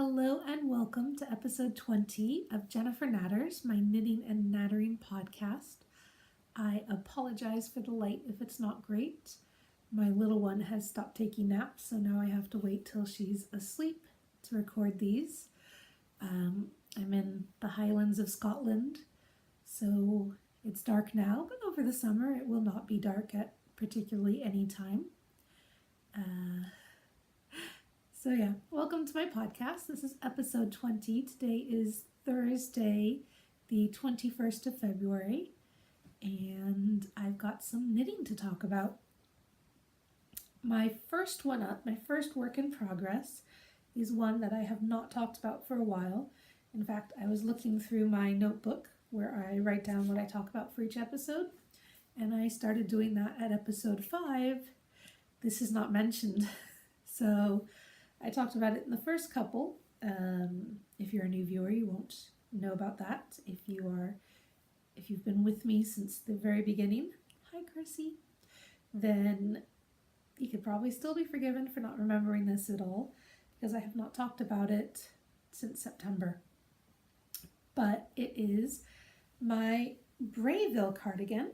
Hello and welcome to episode 20 of Jennifer Knatters, my knitting and nattering podcast. I apologize for the light if it's not great. My little one has stopped taking naps, so now I have to wait till she's asleep to record these. I'm in the Highlands of Scotland, so it's dark now, but over the summer it will not be dark at particularly any time. So yeah, welcome to my podcast. This is episode 20. Today is Thursday, the 21st of February, and I've got some knitting to talk about. My first one up, my first work in progress, is one that I have not talked about for a while. In fact, I was looking through my notebook where I write down what I talk about for each episode, and I started doing that at episode 5. This is not mentioned, so I talked about it in the first couple. If you're a new viewer, you won't know about that. If you've been with me since the very beginning, hi Chrissy, then you could probably still be forgiven for not remembering this at all, because I have not talked about it since September. But it is my Braevall cardigan,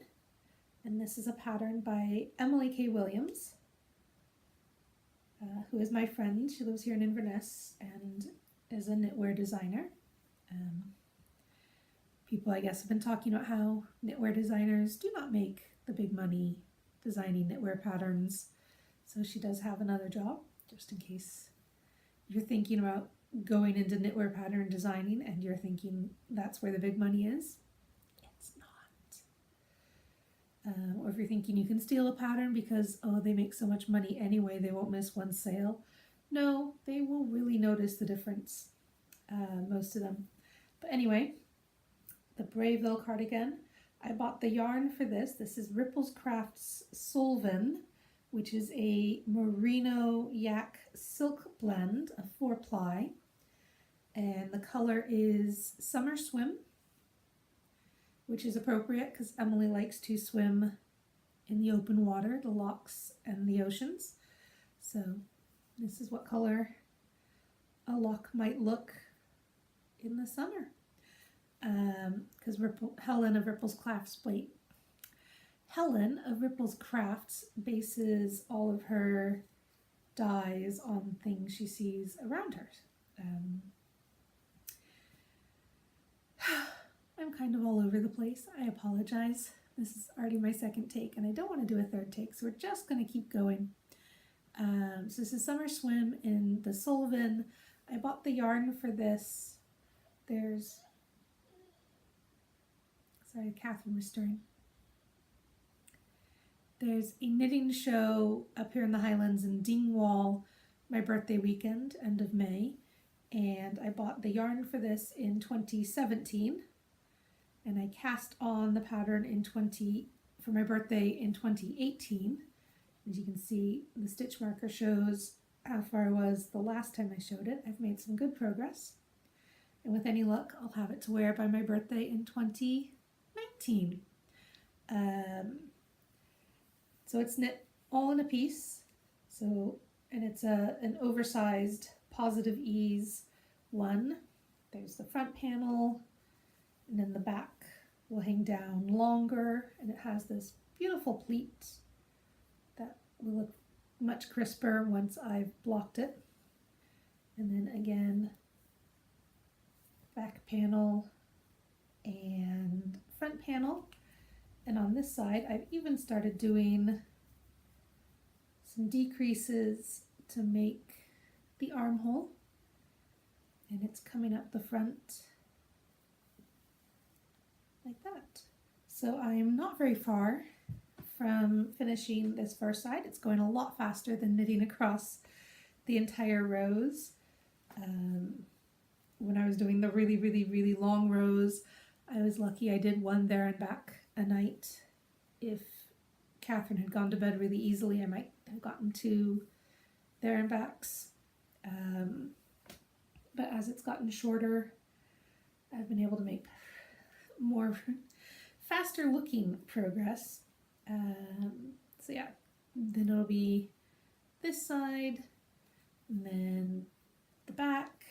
and this is a pattern by Emily K. Williams, who is my friend. She lives here in Inverness and is a knitwear designer. People, I guess, have been talking about how knitwear designers do not make the big money designing knitwear patterns. So she does have another job, just in case you're thinking about going into knitwear pattern designing and you're thinking that's where the big money is. It's not. Or if you're thinking you can steal a pattern because, oh, they make so much money anyway, they won't miss one sale. No, they will really notice the difference, most of them. But anyway, the Braevall cardigan, I bought the yarn for this. This is Ripples Crafts Suilven, which is a merino yak silk blend, a 4-ply. And the color is Summer Swim, which is appropriate because Emily likes to swim in the open water, the lochs and the oceans. So this is what color a loch might look in the summer. Because Helen of Ripples Crafts bases all of her dyes on things she sees around her. I'm kind of all over the place. I apologize. This is already my second take, and I don't want to do a third take, so we're just going to keep going. So this is Summer Swim in the Suilven. I bought the yarn for this. Sorry, Catherine was stirring. There's a knitting show up here in the Highlands in Dingwall, my birthday weekend, end of May, and I bought the yarn for this in 2017. And I cast on the pattern for my birthday in 2018. As you can see, the stitch marker shows how far I was the last time I showed it. I've made some good progress. And with any luck, I'll have it to wear by my birthday in 2019. So it's knit all in a piece. And it's an oversized Positive Ease one. There's the front panel, and then the back will hang down longer, and it has this beautiful pleat that will look much crisper once I've blocked it. And then again, back panel and front panel. And on this side, I've even started doing some decreases to make the armhole, and it's coming up the front like that. So I am not very far from finishing this first side. It's going a lot faster than knitting across the entire rows. When I was doing the really, really, really long rows, I was lucky I did one there and back a night. If Catherine had gone to bed really easily, I might have gotten 2 there and backs. But as it's gotten shorter, I've been able to make more faster looking progress. So yeah, then it'll be this side, and then the back,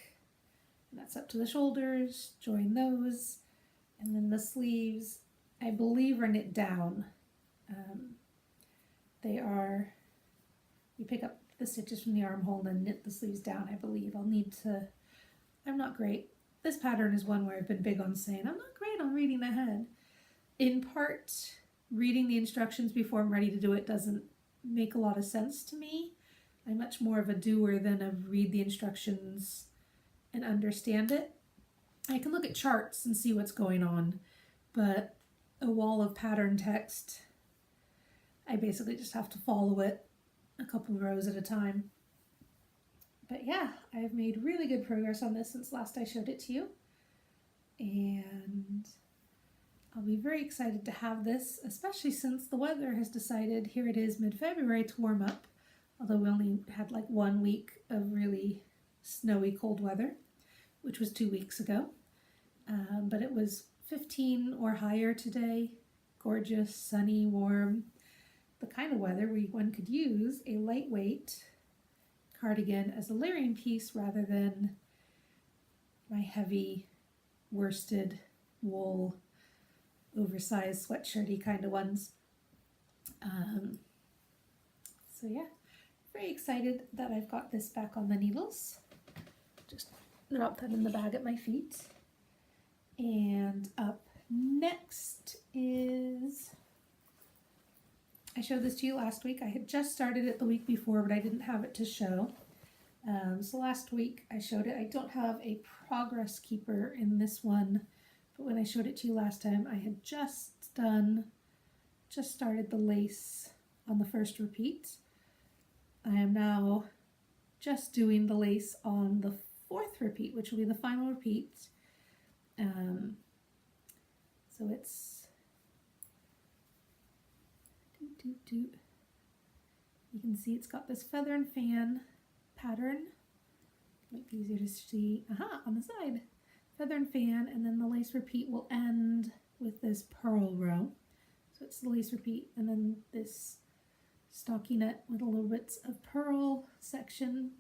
cuts up to the shoulders, join those, and then the sleeves, I believe, are knit down. You pick up the stitches from the armhole and then knit the sleeves down, I believe. I'm not great. This pattern is one where I've been big on saying, I'm not great on reading ahead. In part, reading the instructions before I'm ready to do it doesn't make a lot of sense to me. I'm much more of a doer than a read the instructions and understand it. I can look at charts and see what's going on, but a wall of pattern text, I basically just have to follow it a couple rows at a time. But yeah, I've made really good progress on this since last I showed it to you. And I'll be very excited to have this, especially since the weather has decided, here it is mid-February, to warm up. Although we only had like 1 week of really snowy cold weather, which was 2 weeks ago. But it was 15 or higher today. Gorgeous, sunny, warm. The kind of weather where one could use a lightweight cardigan as a layering piece rather than my heavy worsted wool oversized sweatshirty kind of ones. So yeah, very excited that I've got this back on the needles. Just drop that in the bag at my feet. And up next is, I showed this to you last week. I had just started it the week before, but I didn't have it to show. So last week I showed it. I don't have a progress keeper in this one, but when I showed it to you last time, I had just started the lace on the first repeat. I am now just doing the lace on the fourth repeat, which will be the final repeat. So it's, you can see it's got this feather and fan pattern. Might be easier to see, on the side. Feather and fan, and then the lace repeat will end with this pearl row. So it's the lace repeat, and then this stockinette with a little bits of pearl section,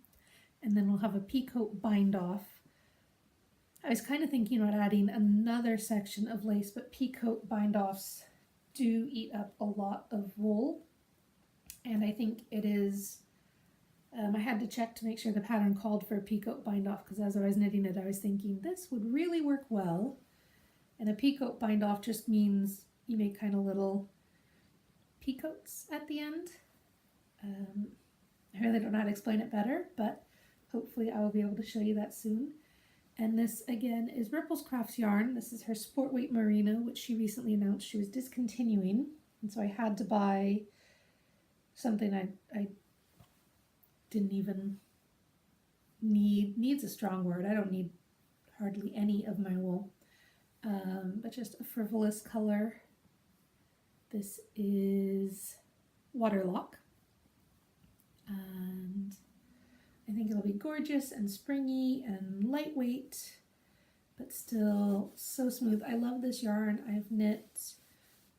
and then we'll have a peacoat bind off. I was kind of thinking about adding another section of lace, but peacoat bind offs do eat up a lot of wool, and I think it is, I had to check to make sure the pattern called for a peacoat bind off, because as I was knitting it I was thinking this would really work well, and a peacoat bind off just means you make kind of little peacoats at the end. I really don't know how to explain it better, but hopefully I will be able to show you that soon. And this again is Ripples Crafts yarn. This is her sport weight merino, which she recently announced she was discontinuing, and so I had to buy something I didn't even need. Needs a strong word. I don't need hardly any of my wool, but just a frivolous color. This is Waterlock, and I think it'll be gorgeous and springy and lightweight, but still so smooth. I love this yarn. I've knit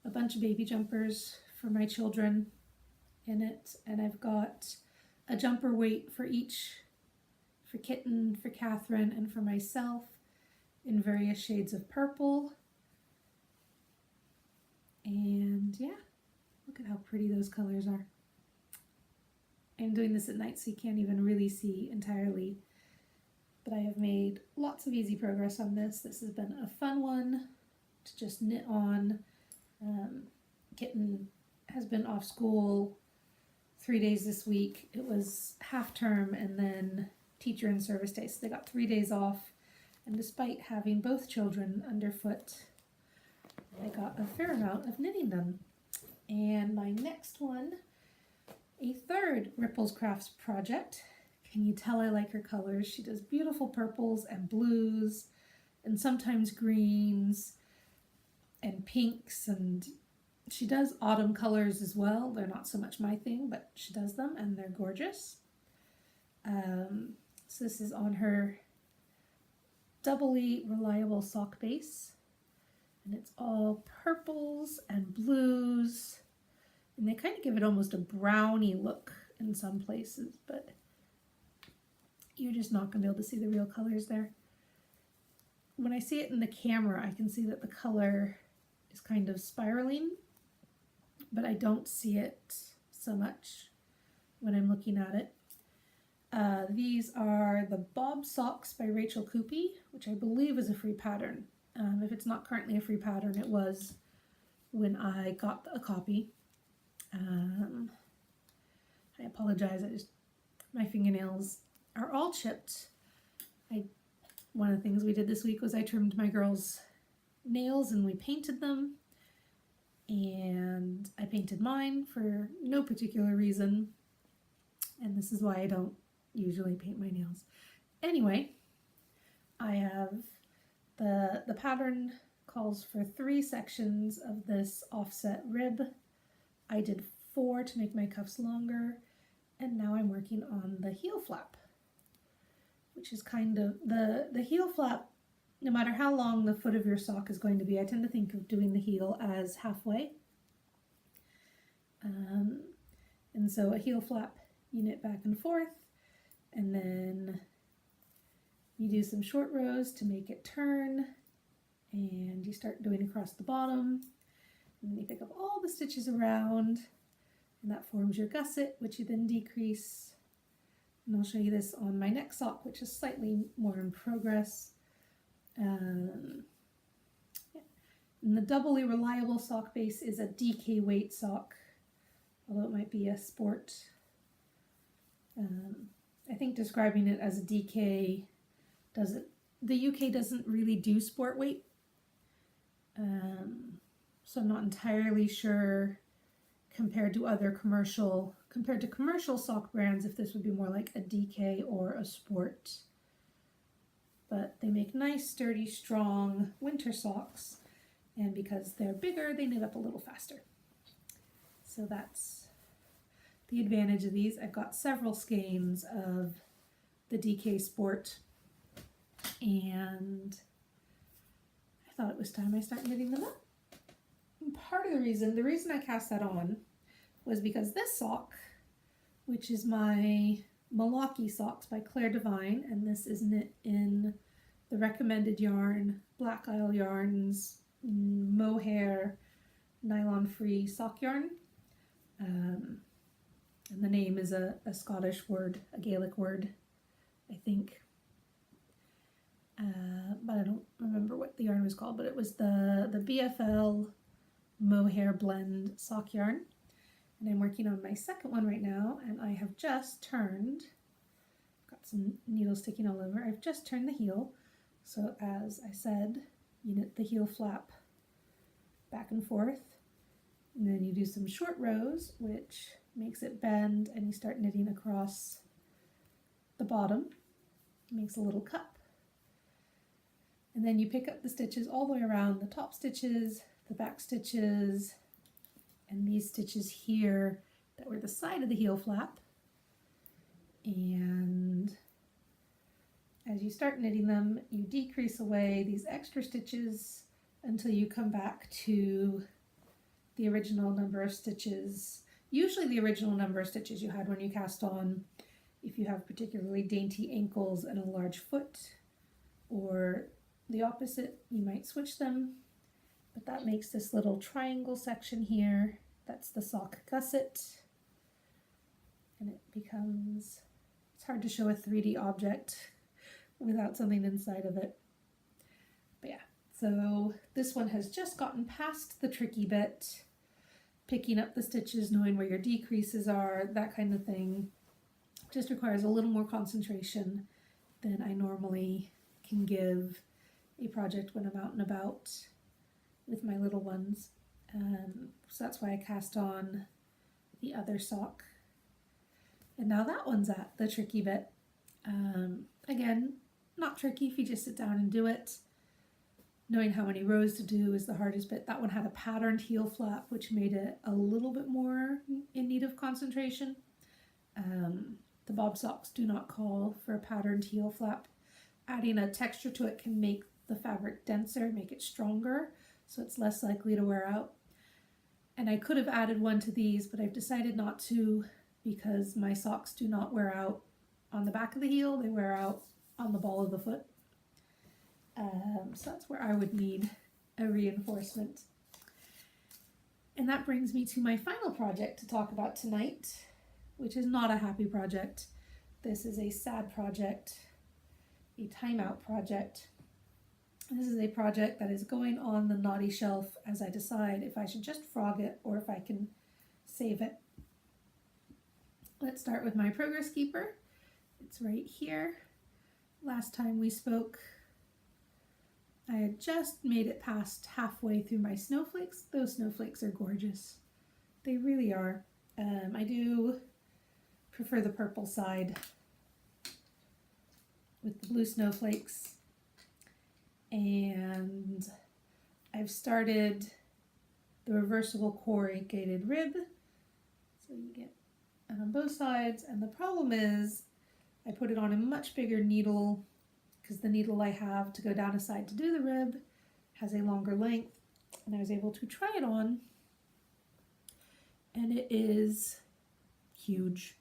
a bunch of baby jumpers for my children in it, and I've got a jumper weight for each, for Kitten, for Catherine, and for myself in various shades of purple. And yeah, look at how pretty those colors are. I'm doing this at night so you can't even really see entirely, but I have made lots of easy progress on this. This has been a fun one to just knit on. Kitten has been off school 3 days this week. It was half term and then teacher and service day, so they got 3 days off, and despite having both children underfoot, I got a fair amount of knitting done. And my next one, a third Ripples Crafts project. Can you tell I like her colors? She does beautiful purples and blues and sometimes greens and pinks, and she does autumn colors as well. They're not so much my thing, but she does them and they're gorgeous. So this is on her Doubly reliable sock base, and it's all purples and blues, and they kind of give it almost a browny look in some places, but you're just not going to be able to see the real colors there. when I see it in the camera, I can see that the color is kind of spiraling, but I don't see it so much when I'm looking at it. These are the Bob Socks by Rachel Coopey, which I believe is a free pattern. If it's not currently a free pattern, it was when I got a copy. I apologize, my fingernails are all chipped. One of the things we did this week was I trimmed my girls' nails and we painted them. And I painted mine for no particular reason. And this is why I don't usually paint my nails. Anyway, I have the pattern calls for 3 sections of this offset rib. I did 4 to make my cuffs longer, and now I'm working on the heel flap, which is kind of the heel flap. No matter how long the foot of your sock is going to be, I tend to think of doing the heel as halfway. And so a heel flap, you knit back and forth, and then you do some short rows to make it turn, and you start doing across the bottom, and then you pick up all the stitches around, and that forms your gusset, which you then decrease. And I'll show you this on my next sock, which is slightly more in progress. And the Doubly Reliable sock base is a DK weight sock, although it might be a sport. I think describing it as a DK the UK doesn't really do sport weight. So I'm not entirely sure compared to commercial sock brands if this would be more like a DK or a sport. But they make nice, sturdy, strong winter socks, and because they're bigger, they knit up a little faster. So that's the advantage of these. I've got several skeins of the DK Sport, and I thought it was time I start knitting them up. And part of the reason I cast that on was because this sock, which is my Munlochy Socks by Clair Devine, and this is knit in the recommended yarn, Black Isle Yarns, mohair, nylon-free sock yarn. And the name is a Scottish word, a Gaelic word, I think. But I don't remember what the yarn was called, but it was the BFL mohair blend sock yarn. And I'm working on my second one right now, and I have just turned, got some needles sticking all over, I've just turned the heel. So as I said, you knit the heel flap back and forth, and then you do some short rows, which makes it bend, and you start knitting across the bottom. It makes a little cup. And then you pick up the stitches all the way around, the top stitches, the back stitches, and these stitches here that were the side of the heel flap. And as you start knitting them, you decrease away these extra stitches until you come back to the original number of stitches, usually the original number of stitches you had when you cast on, if you have particularly dainty ankles and a large foot, or the opposite, you might switch them. But that makes this little triangle section here. That's the sock gusset. And it becomes, it's hard to show a 3D object without something inside of it. But yeah, so this one has just gotten past the tricky bit, picking up the stitches, knowing where your decreases are, that kind of thing. Just requires a little more concentration than I normally can give a project when I'm out and about with my little ones. So that's why I cast on the other sock. And now that one's at the tricky bit. Again, not tricky if you just sit down and do it. Knowing how many rows to do is the hardest bit. That one had a patterned heel flap, which made it a little bit more in need of concentration. The Bob Socks do not call for a patterned heel flap. Adding a texture to it can make the fabric denser, make it stronger, so it's less likely to wear out. And I could have added one to these, but I've decided not to because my socks do not wear out on the back of the heel, they wear out on the ball of the foot. So that's where I would need a reinforcement. And that brings me to my final project to talk about tonight, which is not a happy project. This is a sad project, a timeout project. This is a project that is going on the naughty shelf as I decide if I should just frog it or if I can save it. Let's start with my progress keeper. It's right here. Last time we spoke, I had just made it past halfway through my snowflakes. Those snowflakes are gorgeous. They really are. I do prefer the purple side with the blue snowflakes. And I've started the reversible corrugated rib. So you get it on both sides. And the problem is I put it on a much bigger needle because the needle I have to go down a side to do the rib has a longer length. And I was able to try it on. And it is huge.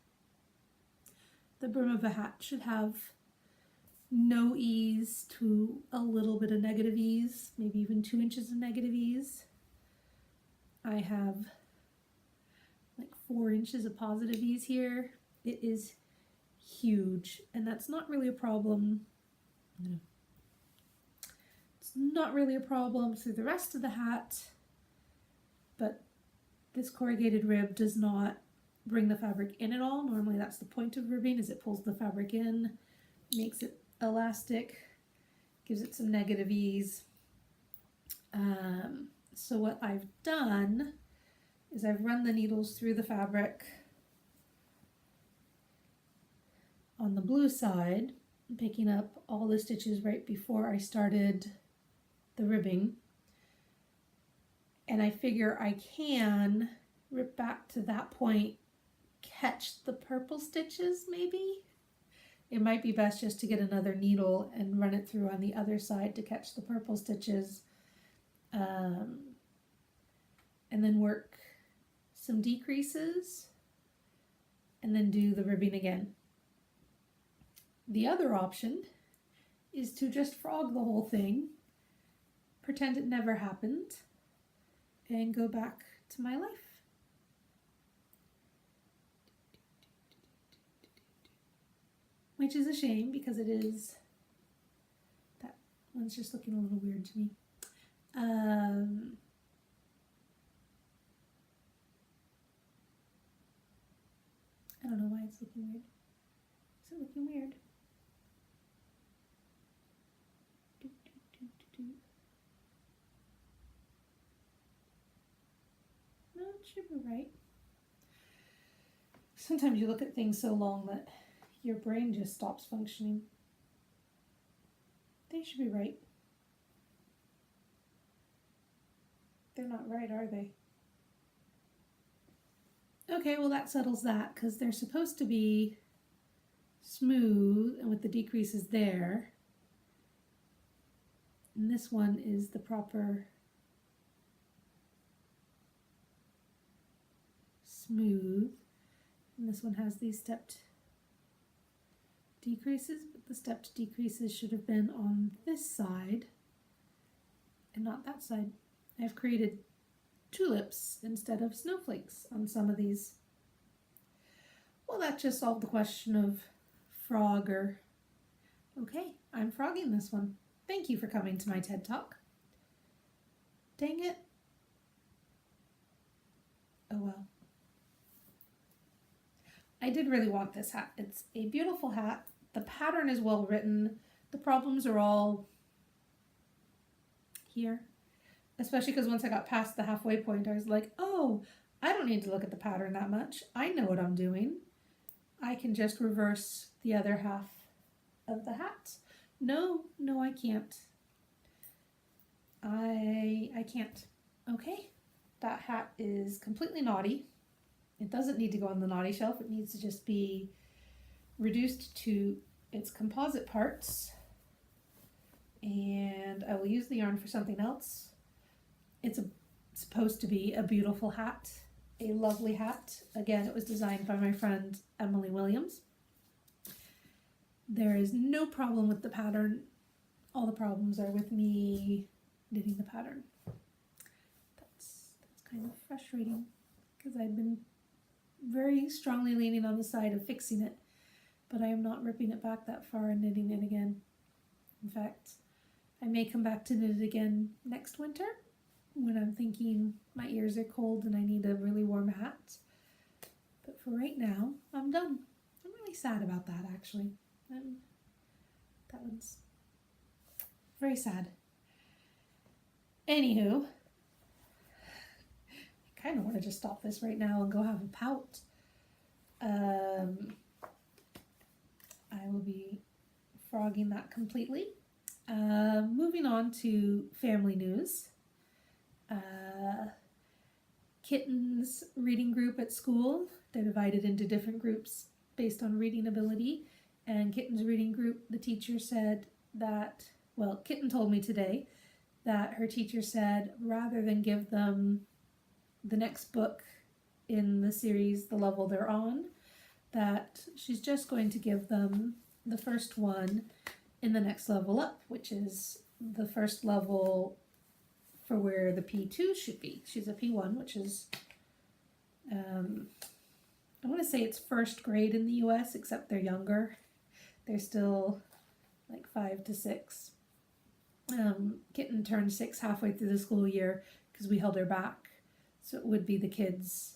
The brim of a hat should have no ease to a little bit of negative ease, maybe even 2 inches of negative ease. I have like 4 inches of positive ease here. It is huge, and that's not really a problem. No. It's not really a problem through the rest of the hat, but this corrugated rib does not bring the fabric in at all. Normally that's the point of ribbing, is it pulls the fabric in, makes it elastic, gives it some negative ease. So what I've done is I've run the needles through the fabric on the blue side, picking up all the stitches right before I started the ribbing. And I figure I can rip back to that point, catch the purple stitches maybe. It might be best just to get another needle and run it through on the other side to catch the purple stitches, and then work some decreases and then do the ribbing again. The other option is to just frog the whole thing, pretend it never happened, and go back to my life. Which is a shame because it is, that one's just looking a little weird to me. I don't know why it's looking weird. Is it looking weird? No, it should be right. Sometimes you look at things so long that your brain just stops functioning. They should be right. They're not right, are they? Okay, well that settles that, because they're supposed to be smooth and with the decreases there. And this one is the proper smooth. And this one has these stepped decreases, but the stepped decreases should have been on this side and not that side. I've created tulips instead of snowflakes on some of these. Well, that just solved the question of frog or... Okay, I'm frogging this one. Thank you for coming to my TED Talk. Dang it. Oh well. I did really want this hat. It's a beautiful hat. The pattern is well written. The problems are all here. Especially because once I got past the halfway point, I was like, oh, I don't need to look at the pattern that much. I know what I'm doing. I can just reverse the other half of the hat. No, I can't. I can't. Okay, that hat is completely naughty. It doesn't need to go on the naughty shelf. It needs to just be reduced to its composite parts. And I will use the yarn for something else. It's supposed to be a beautiful hat, a lovely hat. Again, it was designed by my friend Emily Williams. There is no problem with the pattern all the problems are with me knitting the pattern. That's kind of frustrating because I've been very strongly leaning on the side of fixing it, but I am not ripping it back that far and knitting it again. In fact, I may come back to knit it again next winter when I'm thinking my ears are cold and I need a really warm hat. But for right now, I'm done. I'm really sad about that, actually. That one's very sad. Anywho, I kind of want to just stop this right now and go have a pout. I will be frogging that completely. Moving on to family news. Kitten's reading group at school, they're divided into different groups based on reading ability. And Kitten's reading group, the teacher said that, well, Kitten told me today that her teacher said rather than give them the next book in the series, the level they're on, that she's just going to give them the first one in the next level up, which is the first level for where the P2 should be. She's a P1, which is, I want to say it's first grade in the US, except they're younger. They're still like 5 to 6. Kitten turned 6 halfway through the school year because we held her back. So it would be the kids,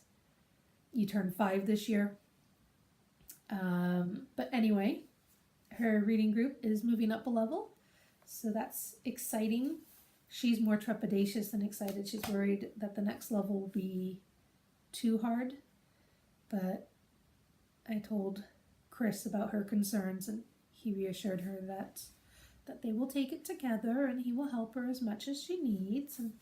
you turn 5 this year. But anyway, her reading group is moving up a level. So that's exciting. She's more trepidatious than excited. She's worried that the next level will be too hard. But I told Chris about her concerns and he reassured her that they will take it together and he will help her as much as she needs. And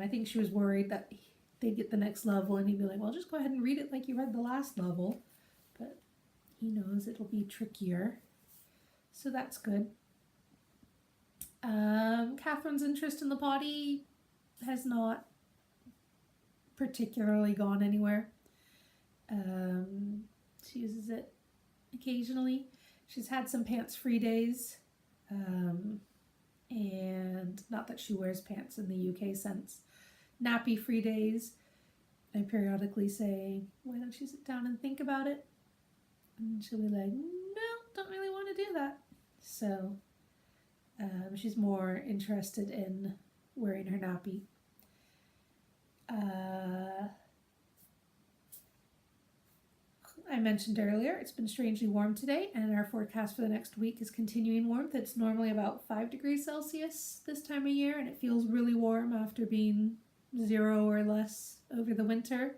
I think she was worried that they'd get the next level and he'd be like, well, just go ahead and read it like you read the last level. But he knows it'll be trickier. So that's good. Catherine's interest in the potty has not particularly gone anywhere. She uses it occasionally. She's had some pants-free days, and not that she wears pants in the UK sense. Nappy-free days. I periodically say, why don't you sit down and think about it? And she'll be like, no, don't really want to do that. So she's more interested in wearing her nappy. I mentioned earlier, it's been strangely warm today, and our forecast for the next week is continuing warmth. It's normally about 5 degrees Celsius this time of year, and it feels really warm after being 0 or less over the winter.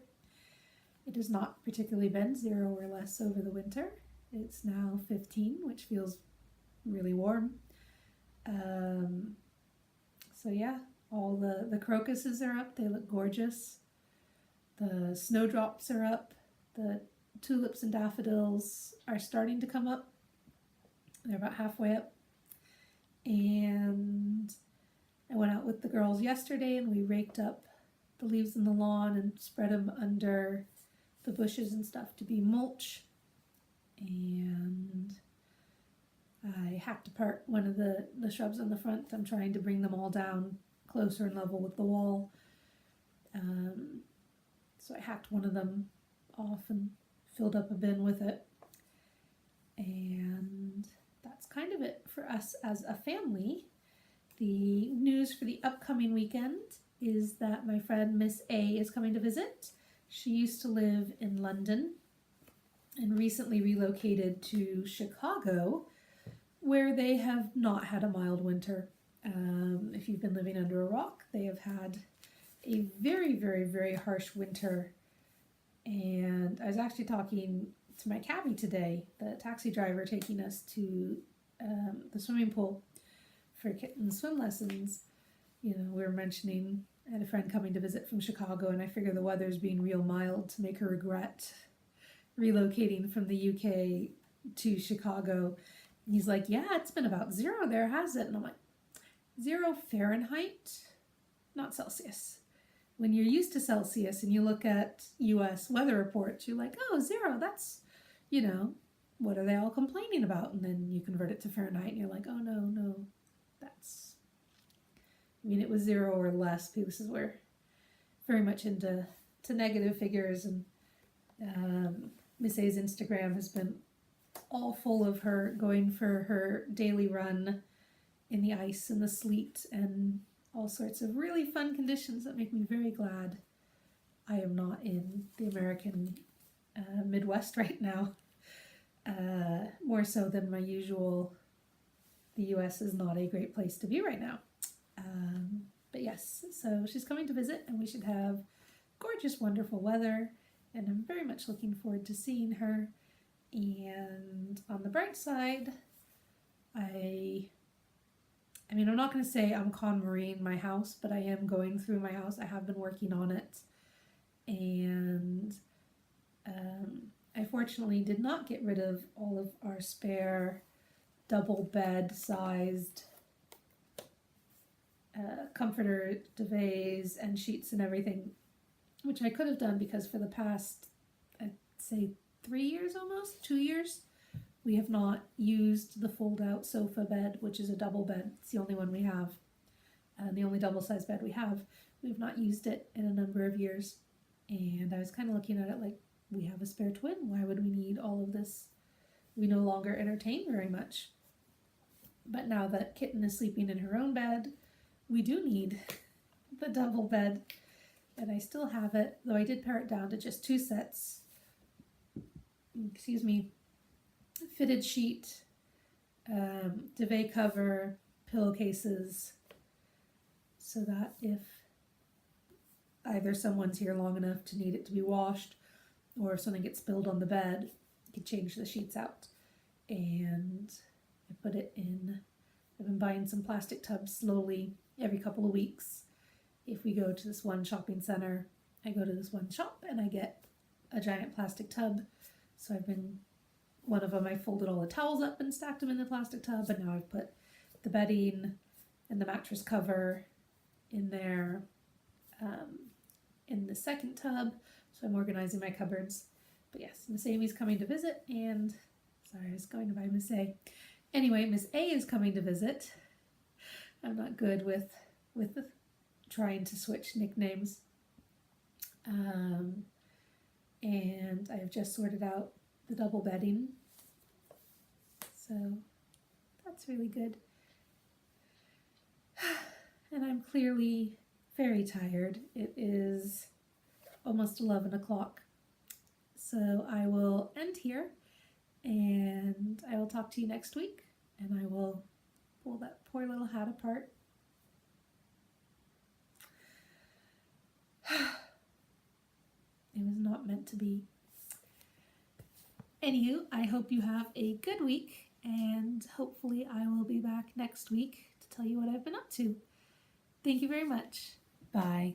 It has not particularly been 0 or less over the winter. It's now 15, which feels really warm. So yeah, all the crocuses are up. They look gorgeous. The snowdrops are up. The tulips and daffodils are starting to come up. They're about halfway up. And I went out with the girls yesterday and we raked up the leaves in the lawn and spread them under the bushes and stuff to be mulch. And I hacked apart one of the shrubs on the front. I'm trying to bring them all down closer and level with the wall. So I hacked one of them off and filled up a bin with it. And that's kind of it for us as a family. The news for the upcoming weekend is that my friend Miss A is coming to visit. She used to live in London and recently relocated to Chicago, where they have not had a mild winter. If you've been living under a rock, they have had a very, very, very harsh winter. And I was actually talking to my cabbie today, the taxi driver taking us to the swimming pool for kitten swim lessons. You know, we were mentioning, I had a friend coming to visit from Chicago, and I figure the weather's being real mild to make her regret relocating from the UK to Chicago. And he's like, yeah, it's been about 0 there, has it? And I'm like, 0 Fahrenheit, not Celsius. When you're used to Celsius and you look at US weather reports, you're like, oh, 0, that's, what are they all complaining about? And then you convert it to Fahrenheit and you're like, oh no, that's, I mean, it was 0 or less. People were very much into negative figures, and Miss A's Instagram has been all full of her going for her daily run in the ice and the sleet and all sorts of really fun conditions that make me very glad I am not in the American Midwest right now. More so than my usual, the US is not a great place to be right now. But yes, so she's coming to visit, and we should have gorgeous, wonderful weather, and I'm very much looking forward to seeing her. And on the bright side, I mean, I'm not going to say I'm KonMariing my house, but I am going through my house. I have been working on it, and I fortunately did not get rid of all of our spare double bed sized comforter, duvets, and sheets and everything, which I could have done because for the past, I'd say 3 years almost, 2 years, we have not used the fold-out sofa bed, which is a double bed. It's the only one we have, the only double-sized bed we have. We've not used it in a number of years, and I was kind of looking at it like, we have a spare twin. Why would we need all of this? We no longer entertain very much. But now that Kitten is sleeping in her own bed, we do need the double bed, and I still have it, though I did pare it down to just 2 sets. Excuse me. Fitted sheet, duvet cover, pillowcases, so that if either someone's here long enough to need it to be washed, or if something gets spilled on the bed, you can change the sheets out. And I put it in, I've been buying some plastic tubs slowly every couple of weeks. If we go to this one shopping center, I go to this one shop and I get a giant plastic tub. So one of them I folded all the towels up and stacked them in the plastic tub, and now I've put the bedding and the mattress cover in there in the second tub. So I'm organizing my cupboards. But yes, Miss Amy's coming to visit, and sorry, I was going by Miss A. Anyway, Miss A is coming to visit. I'm not good with trying to switch nicknames. And I have just sorted out the double bedding. So that's really good. And I'm clearly very tired. It is almost 11 o'clock. So I will end here, and I will talk to you next week, and I will pull that poor little hat apart. It was not meant to be. Anywho, I hope you have a good week, and hopefully I will be back next week to tell you what I've been up to. Thank you very much. Bye.